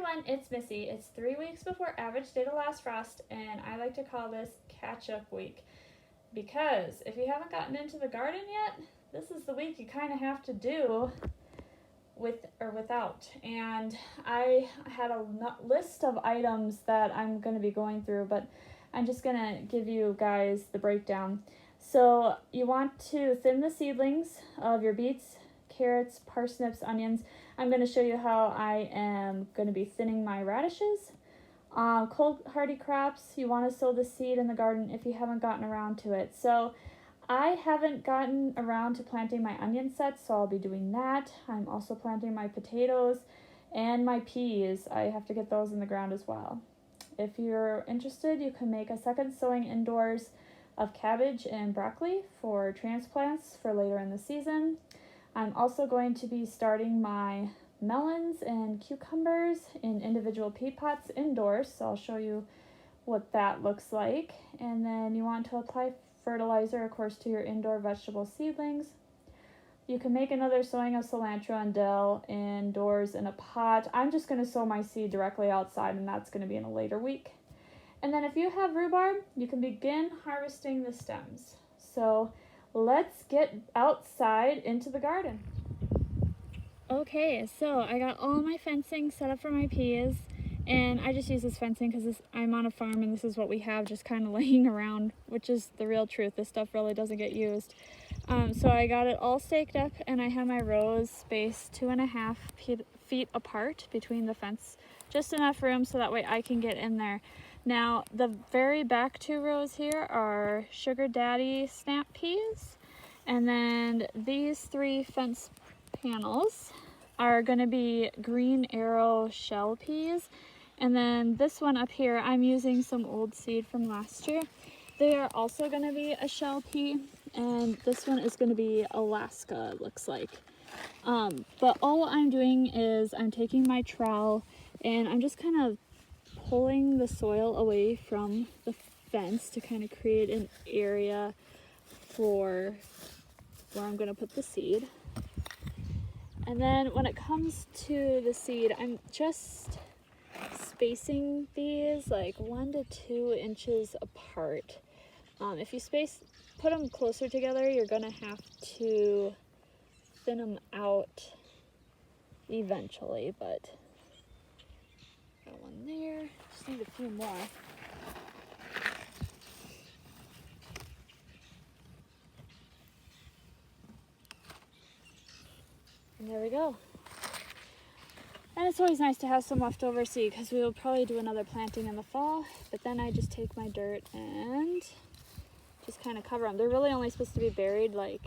everyone, it's Missy. It's 3 weeks before average day to last frost, and I like to call this catch-up week. Because if you haven't gotten into the garden yet, this is the week you kind of have to do with or without. And I had a list of items that I'm going to be going through, but I'm just going to give you guys the breakdown. So you want to thin the seedlings of your beets, carrots, parsnips, onions. I'm going to show you how I am going to be thinning my radishes. Cold hardy crops, you want to sow the seed in the garden if you haven't gotten around to it. So I haven't gotten around to planting my onion sets, so I'll be doing that. I'm also planting my potatoes and my peas. I have to get those in the ground as well. If you're interested, you can make a second sowing indoors of cabbage and broccoli for transplants for later in the season. I'm also going to be starting my melons and cucumbers in individual peat pots indoors, so I'll show you what that looks like. And then you want to apply fertilizer, of course, to your indoor vegetable seedlings. You can make another sowing of cilantro and dill indoors in a pot. I'm just going to sow my seed directly outside, and that's going to be in a later week. And then if you have rhubarb, you can begin harvesting the stems. So let's get outside into the garden. Okay, so I got all my fencing set up for my peas, and I just use this fencing because I'm on a farm and this is what we have just kind of laying around, which is the real truth. This stuff really doesn't get used. So I got it all staked up, and I have my rows spaced 2.5 feet apart between the fence, just enough room so that way I can get in there. Now, the very back 2 rows here are Sugar Daddy snap peas, and then these 3 fence panels are going to be Green Arrow shell peas, and then this one up here, I'm using some old seed from last year. They are also going to be a shell pea, and this one is going to be Alaska, it looks like. But all I'm doing is I'm taking my trowel and I'm just kind of pulling the soil away from the fence to kind of create an area for where I'm going to put the seed. And then when it comes to the seed, I'm just spacing these like 1 to 2 inches apart. If you put them closer together, you're going to have to thin them out eventually, but got one there, just need a few more. And there we go. And it's always nice to have some leftover seed because we will probably do another planting in the fall, but then I just take my dirt and just kind of cover them. They're really only supposed to be buried like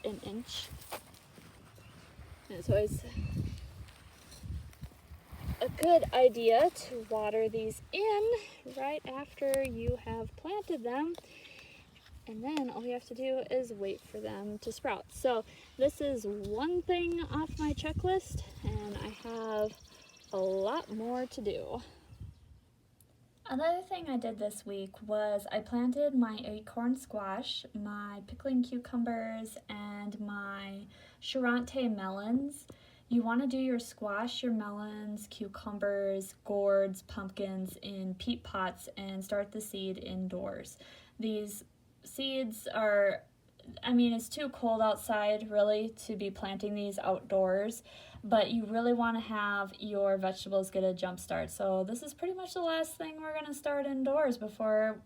an inch. And it's always a good idea to water these in right after you have planted them, and then all you have to do is wait for them to sprout. So this is one thing off my checklist, and I have a lot more to do. Another thing I did this week was I planted my acorn squash, my pickling cucumbers, and my Charente melons. You want to do your squash, your melons, cucumbers, gourds, pumpkins in peat pots and start the seed indoors. These seeds are, it's too cold outside really to be planting these outdoors, but you really want to have your vegetables get a jump start. So this is pretty much the last thing we're going to start indoors before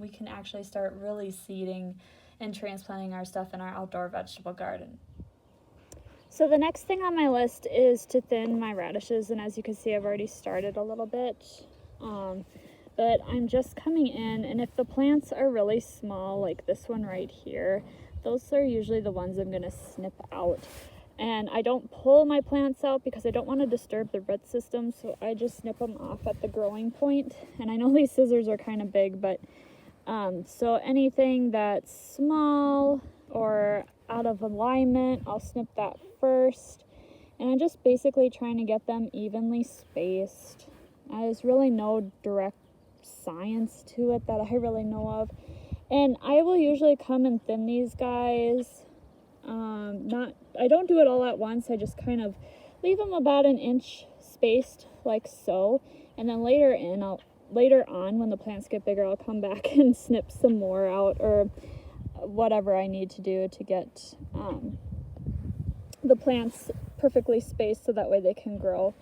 we can actually start really seeding and transplanting our stuff in our outdoor vegetable garden. So the next thing on my list is to thin my radishes, and as you can see, I've already started a little bit, but I'm just coming in, and if the plants are really small, like this one right here, those are usually the ones I'm going to snip out. And I don't pull my plants out because I don't want to disturb the root system, so I just snip them off at the growing point. And I know these scissors are kind of big, but so anything that's small or out of alignment, I'll snip that first. And I'm just basically trying to get them evenly spaced. There's really no direct science to it that I really know of. And I will usually come and thin these guys. I don't do it all at once. I just kind of leave them about an inch spaced like so, and then later on when the plants get bigger, I'll come back and snip some more out, or whatever I need to do to get the plants perfectly spaced so that way they can grow.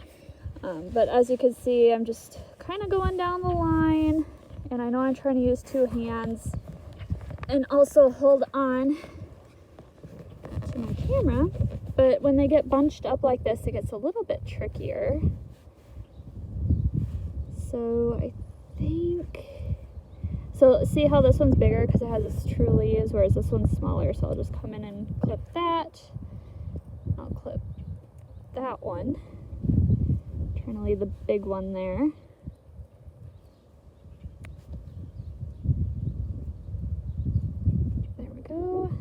But as you can see, I'm just kind of going down the line, and I know I'm trying to use 2 hands and also hold on to my camera, but when they get bunched up like this, it gets a little bit trickier. So I think, so see how this one's bigger because it has its true leaves, whereas this one's smaller. So I'll just come in and clip that. I'll clip that one. Trying to leave the big one there. There we go.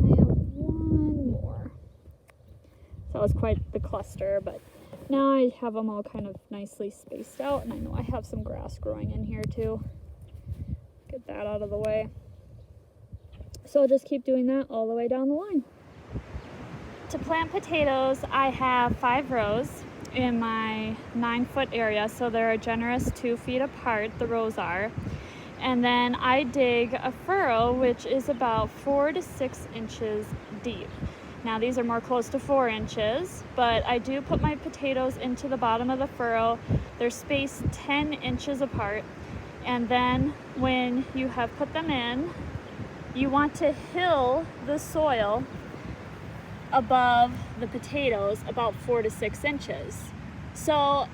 I have one more. So that was quite the cluster, but now I have them all kind of nicely spaced out, and I know I have some grass growing in here too. Get that out of the way. So I'll just keep doing that all the way down the line. To plant potatoes, I have 5 rows in my 9-foot area, so they're a generous 2 feet apart, the rows are. And then I dig a furrow, which is about 4 to 6 inches deep. Now these are more close to 4 inches, but I do put my potatoes into the bottom of the furrow. They're spaced 10 inches apart. And then when you have put them in, you want to hill the soil above the potatoes about 4 to 6 inches. So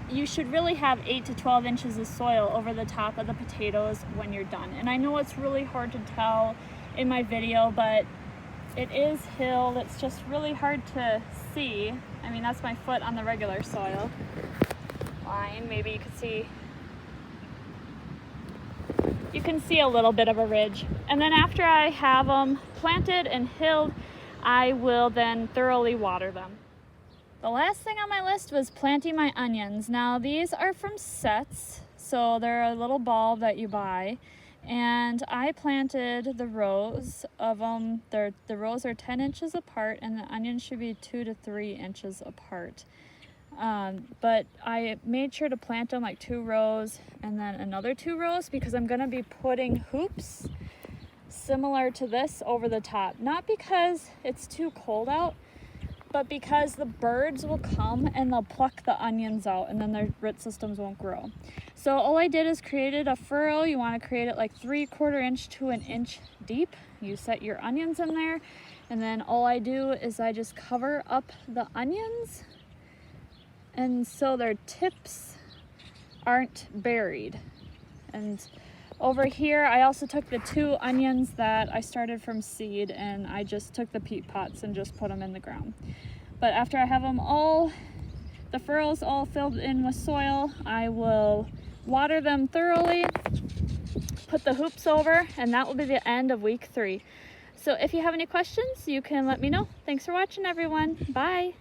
you should really have 8 to 12 inches of soil over the top of the potatoes when you're done. And I know it's really hard to tell in my video, but it is hilled. It's just really hard to see. I mean, that's my foot on the regular soil line. Maybe you can see a little bit of a ridge. And then after I have them planted and hilled, I will then thoroughly water them. The last thing on my list was planting my onions. Now these are from sets, so they're a little bulb that you buy. And I planted the rows of them. The rows are 10 inches apart, and the onions should be 2 to 3 inches apart. But I made sure to plant them like 2 rows and then another 2 rows because I'm going to be putting hoops similar to this over the top. Not because it's too cold out, but because the birds will come and they'll pluck the onions out, and then their root systems won't grow. So all I did is created a furrow. You want to create it like 3/4 inch to 1 inch deep. You set your onions in there, and then all I do is I just cover up the onions, and so their tips aren't buried. And over here, I also took the 2 onions that I started from seed, and I just took the peat pots and just put them in the ground. But after I have them all, the furrows all filled in with soil, I will water them thoroughly, put the hoops over, and that will be the end of week 3. So if you have any questions, you can let me know. Thanks for watching, everyone. Bye.